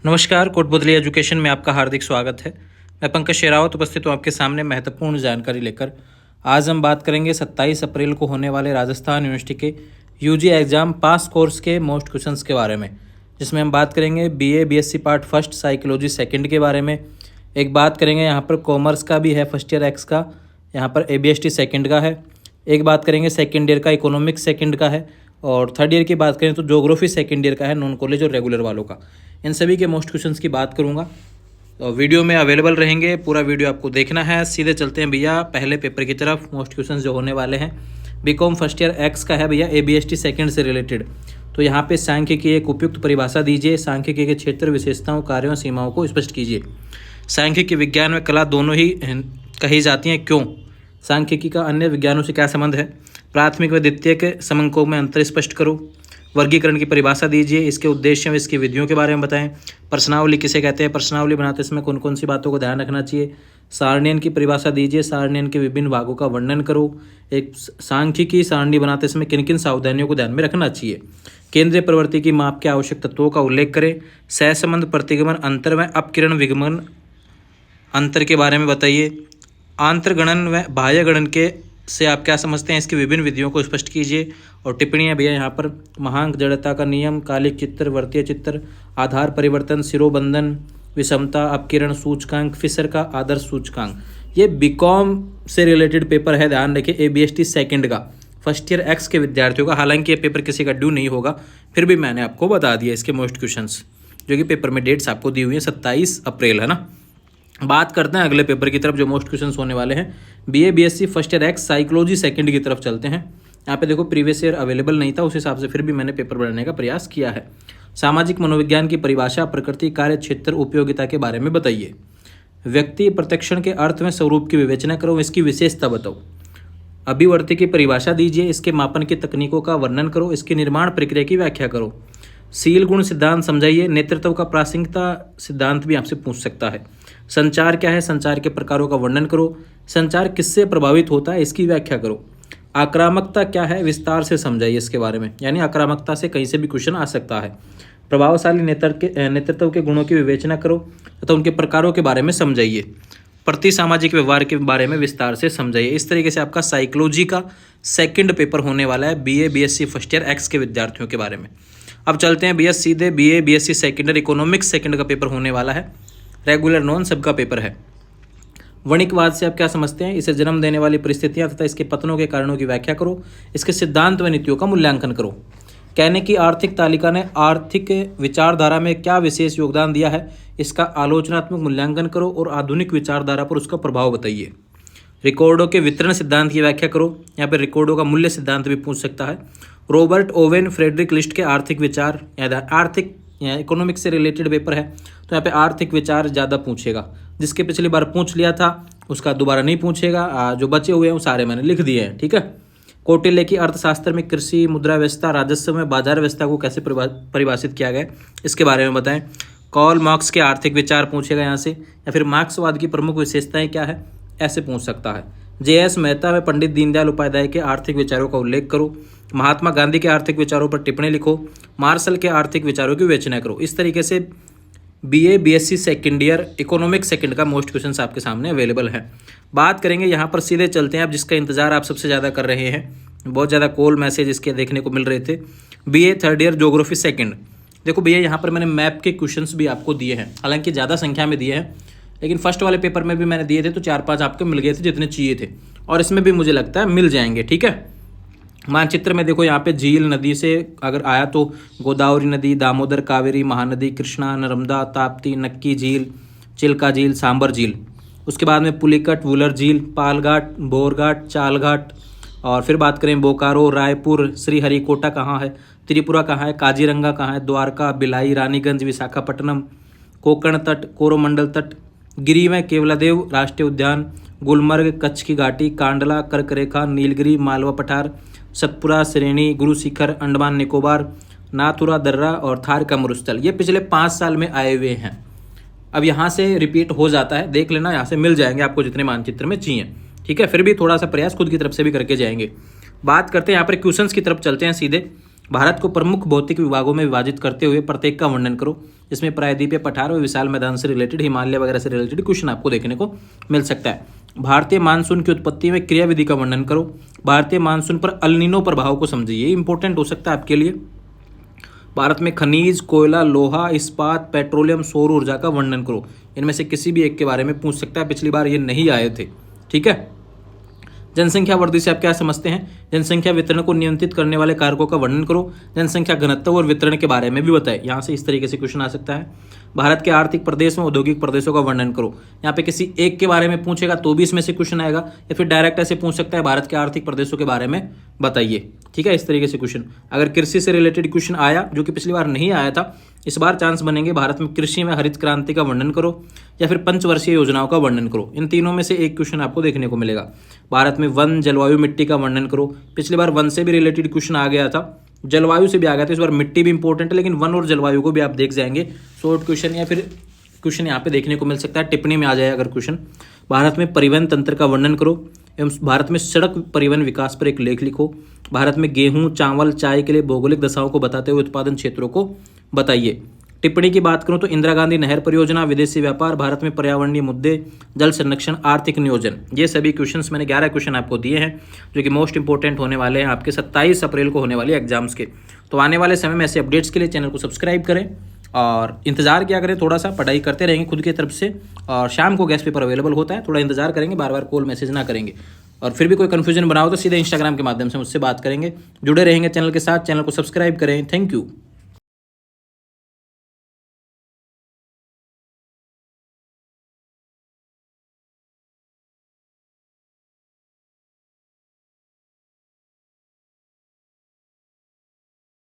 नमस्कार, कोटबुतली एजुकेशन में आपका हार्दिक स्वागत है। मैं पंकज शेरावत उपस्थित हूँ आपके सामने महत्वपूर्ण जानकारी लेकर। आज हम बात करेंगे 27 अप्रैल को होने वाले राजस्थान यूनिवर्सिटी के यूजी एग्जाम पास कोर्स के मोस्ट क्वेश्चंस के बारे में, जिसमें हम बात करेंगे BA BSc part first psychology second के बारे में। एक बात करेंगे यहाँ पर कॉमर्स का भी है, फर्स्ट ईयर एक्स का, यहाँ पर एबीएसटी सेकंड का है। एक बात करेंगे सेकंड ईयर का इकोनॉमिक्स सेकंड का है, और थर्ड ईयर की बात करें तो ज्योग्राफी सेकंड ईयर का है, नॉन कॉलेज और रेगुलर वालों का। इन सभी के मोस्ट क्वेश्चंस की बात करूंगा, तो वीडियो में अवेलेबल रहेंगे, पूरा वीडियो आपको देखना है। सीधे चलते हैं भैया पहले पेपर की तरफ। मोस्ट क्वेश्चंस जो होने वाले हैं बीकॉम फर्स्ट ईयर एक्स का है भैया, एबीएसटी सेकंड से रिलेटेड। तो यहाँ पे सांख्यिकी की एक उपयुक्त परिभाषा दीजिए। सांख्यिकी के क्षेत्र, विशेषताओं, कार्यों, सीमाओं को स्पष्ट कीजिए। सांख्यिकी विज्ञान में कला दोनों ही कही जाती हैं, क्यों? सांख्यिकी का अन्य विज्ञानों से क्या संबंध है? प्राथमिक व द्वितीयक समंकों में अंतर स्पष्ट करो। वर्गीकरण की परिभाषा दीजिए। इसके उद्देश्य व इसकी विधियों के बारे में बताएं। प्रश्नावली किसे कहते हैं? प्रश्नावली बनाते समय कौन कौन सी बातों को ध्यान रखना चाहिए? सारणियन की परिभाषा दीजिए। सारणियन के विभिन्न भागों का वर्णन करो। एक सांख्यिकी सारणी बनाते समय किन किन सावधानियों को ध्यान में रखना चाहिए? केंद्रीय प्रवृत्ति की माप के आवश्यक तत्वों का उल्लेख करें। सहसंबंध, प्रतिगमन अंतर व अपकिरण विगमन अंतर के बारे में बताइए। आंतरगणन व बाह्य गणन के से आप क्या समझते हैं? इसकी विभिन्न विधियों को स्पष्ट कीजिए। और टिप्पणियां भैया यहाँ पर महांक, जड़ता का नियम, कालिक चित्र, वर्तीय चित्र, आधार परिवर्तन, सिरोबंधन, विषमता, अपकिरण सूचकांक, फिशर का आदर्श सूचकांक। ये बीकॉम से रिलेटेड पेपर है, ध्यान रखिए। एबीएसटी सेकंड का, फर्स्ट ईयर एक्स के विद्यार्थियों का। हालांकि ये पेपर किसी का ड्यू नहीं होगा, फिर भी मैंने आपको बता दिया इसके मोस्ट क्वेश्चंस, जो कि पेपर में डेट्स आपको दी हुई है 27 अप्रैल, है ना। बात करते हैं अगले पेपर की तरफ, जो मोस्ट क्वेश्चंस होने वाले हैं। BA BSc first year x psychology second की तरफ चलते हैं। यहाँ पे देखो प्रीवियस ईयर अवेलेबल नहीं था, उस हिसाब से फिर भी मैंने पेपर बनाने का प्रयास किया है। सामाजिक मनोविज्ञान की परिभाषा, प्रकृति, कार्य क्षेत्र, उपयोगिता के बारे में बताइए। व्यक्ति प्रत्यक्षण के अर्थ में स्वरूप की विवेचना करो, इसकी विशेषता बताओ। अभिवर्ती की परिभाषा दीजिए। इसके मापन की तकनीकों का वर्णन करो। इसकी निर्माण प्रक्रिया की व्याख्या करो। शील गुण सिद्धांत समझाइए। नेतृत्व का प्रासंगिकता सिद्धांत भी आपसे पूछ सकता है। संचार क्या है? संचार के प्रकारों का वर्णन करो। संचार किससे प्रभावित होता है? इसकी व्याख्या करो। आक्रामकता क्या है? विस्तार से समझाइए इसके बारे में, यानी आक्रामकता से कहीं से भी क्वेश्चन आ सकता है। प्रभावशाली नेतृत्व के गुणों की विवेचना करो तथा उनके प्रकारों के बारे में समझाइए। प्रति सामाजिक व्यवहार के बारे में विस्तार से समझाइए। इस तरीके से आपका साइकोलॉजी का सेकंड पेपर होने वाला है BA BSc first year x के विद्यार्थियों के बारे में। अब चलते हैं भैया सीधे BA BSc second economics second का पेपर होने वाला है। रेगुलर नॉन सबका पेपर है। वणिकवाद से आप क्या समझते हैं? इसे जन्म देने वाली परिस्थितियां तथा इसके पतनों के कारणों की व्याख्या करो। इसके सिद्धांत व नीतियों का मूल्यांकन करो। कहने की आर्थिक तालिका ने आर्थिक विचारधारा में क्या विशेष योगदान दिया है? इसका आलोचनात्मक मूल्यांकन करो और आधुनिक विचारधारा पर उसका प्रभाव बताइए। रिकॉर्डों के वितरण सिद्धांत की व्याख्या करो। यहाँ पर रिकॉर्डों का मूल्य सिद्धांत भी पूछ सकता है। रॉबर्ट ओवेन फ्रेडरिक लिस्ट के आर्थिक विचार, आर्थिक इकोनॉमिक्स से रिलेटेड पेपर है, तो यहाँ पे आर्थिक विचार ज़्यादा पूछेगा। जिसके पिछली बार पूछ लिया था उसका दोबारा नहीं पूछेगा। जो बचे हुए हैं वो सारे मैंने लिख दिए हैं, ठीक है। कौटिल्य की अर्थशास्त्र में कृषि, मुद्रा व्यवस्था, राजस्व में बाजार व्यवस्था को कैसे परिभाषित किया गया, इसके बारे में बताएं। कार्ल मार्क्स के आर्थिक विचार पूछेगा यहाँ से, या फिर मार्क्सवाद की प्रमुख विशेषताएं क्या है, ऐसे पूछ सकता है। जे.एस. मेहता व पंडित दीनदयाल उपाध्याय के आर्थिक विचारों का उल्लेख करो। महात्मा गांधी के आर्थिक विचारों पर टिप्पणी लिखो। मार्शल के आर्थिक विचारों की विवेचना करो। इस तरीके से BA BSc second year economics second का मोस्ट क्वेश्चन आपके सामने अवेलेबल है। बात करेंगे यहाँ पर, सीधे चलते हैं आप जिसका इंतजार आप सबसे ज़्यादा कर रहे हैं, बहुत ज़्यादा कॉल मैसेज इसके देखने को मिल रहे थे। BA third year geography second. देखो भैया यहाँ पर मैंने मैप के क्वेश्चंस भी आपको दिए हैं, हालांकि ज़्यादा संख्या में दिए हैं, लेकिन फर्स्ट वाले पेपर में भी मैंने दिए थे तो 4-5 आपको मिल गए थे जितने चाहिए थे, और इसमें भी मुझे लगता है मिल जाएंगे, ठीक है। मानचित्र में देखो यहाँ पे झील नदी से अगर आया तो गोदावरी नदी, दामोदर, कावेरी, महानदी, कृष्णा, नर्मदा, ताप्ती, नक्की झील, चिल्का झील, सांबर झील। उसके बाद में पुलिकट, वुलर झील, पालघाट, बोरघाट, चालघाट। और फिर बात करें बोकारो, रायपुर, श्रीहरिकोटा कहाँ है, त्रिपुरा कहाँ है, काजीरंगा कहाँ है, द्वारका, बिलाई, रानीगंज, विशाखापट्टनम, कोकण तट, कोरोमंडल तट, गिरी में केवलादेव राष्ट्रीय उद्यान, गुलमर्ग, कच्छ की घाटी, कांडला, कर्करेखा, नीलगिरी, मालवा पठार, सतपुरा, श्रेणी, गुरु शिखर, अंडमान निकोबार, नाथुरा दर्रा और थार का मरुस्थल। ये पिछले 5 साल में आए हुए हैं। अब यहाँ से रिपीट हो जाता है, देख लेना, यहाँ से मिल जाएंगे आपको जितने मानचित्र में चाहिए, ठीक है। फिर भी थोड़ा सा प्रयास खुद की तरफ से भी करके जाएंगे। बात करते हैं यहाँ पर क्वेश्चंस की तरफ चलते हैं सीधे। भारत को प्रमुख भौतिक विभागों में विभाजित करते हुए प्रत्येक का वर्णन करो। जिसमें प्रायद्वीपीय पठार और विशाल मैदान से रिलेटेड, हिमालय वगैरह से रिलेटेड क्वेश्चन आपको देखने को मिल सकता है। भारतीय मानसून की उत्पत्ति में क्रियाविधि का वर्णन करो। भारतीय मानसून पर अल नीनो प्रभाव को समझिए, ये इंपॉर्टेंट हो सकता है आपके लिए। भारत में खनिज, कोयला, लोहा, इस्पात, पेट्रोलियम, सौर ऊर्जा का वर्णन करो। इनमें से किसी भी एक के बारे में पूछ सकता है, पिछली बार ये नहीं आए थे। ठीक है। जनसंख्या वृद्धि से आप क्या समझते हैं? जनसंख्या वितरण को नियंत्रित करने वाले कारकों का वर्णन करो। जनसंख्या घनत्व और वितरण के बारे में भी बताएं। यहाँ से इस तरीके से क्वेश्चन आ सकता है। भारत के आर्थिक प्रदेश में औद्योगिक प्रदेशों का वर्णन करो। यहाँ पे किसी एक के बारे में पूछेगा तो भी इसमें से क्वेश्चन आएगा, या फिर डायरेक्ट ऐसे पूछ सकता है भारत के आर्थिक प्रदेशों के बारे में बताइए। ठीक है, इस तरीके से क्वेश्चन। अगर कृषि से रिलेटेड क्वेश्चन आया, जो कि पिछली बार नहीं आया था, इस बार चांस बनेंगे। भारत में कृषि में हरित क्रांति का वर्णन करो, या फिर पंचवर्षीय योजनाओं का वर्णन करो। इन तीनों में से एक क्वेश्चन आपको देखने को मिलेगा। भारत में वन, जलवायु, मिट्टी का वर्णन करो। पिछली बार वन से भी रिलेटेड क्वेश्चन आ गया था, जलवायु से भी आ गया था। इस बार मिट्टी भी इंपॉर्टेंट है, लेकिन वन और जलवायु को भी आप देख जाएंगे। शॉर्ट क्वेश्चन या फिर क्वेश्चन यहाँ पे देखने को मिल सकता है, टिप्पणी में आ जाए अगर क्वेश्चन। भारत में परिवहन तंत्र का वर्णन करो एवं भारत में सड़क परिवहन विकास पर एक लेख लिखो। भारत में गेहूं, चावल, चाय के लिए भौगोलिक दशाओं को बताते हुए उत्पादन क्षेत्रों को बताइए। टिप्पणी की बात करूं तो इंदिरा गांधी नहर परियोजना, विदेशी व्यापार, भारत में पर्यावरणीय मुद्दे, जल संरक्षण, आर्थिक नियोजन, ये सभी क्वेश्चंस मैंने 11 क्वेश्चन आपको दिए हैं, जो कि मोस्ट इंपॉर्टेंट होने वाले हैं आपके 27 अप्रैल को होने वाले एग्जाम्स के। तो आने वाले समय में ऐसे अपडेट्स के लिए चैनल को सब्सक्राइब करें और इंतजार किया करें। थोड़ा सा पढ़ाई करते रहेंगे खुद की तरफ से, और शाम को गेस्ट पेपर अवेलेबल होता है, थोड़ा इंतजार करेंगे, बार बार कॉल मैसेज ना करेंगे। और फिर भी कोई कन्फ्यूजन बनाओ तो सीधे इंस्टाग्राम के माध्यम से मुझसे बात करेंगे। जुड़े रहेंगे चैनल के साथ, चैनल को सब्सक्राइब करें। Thank you.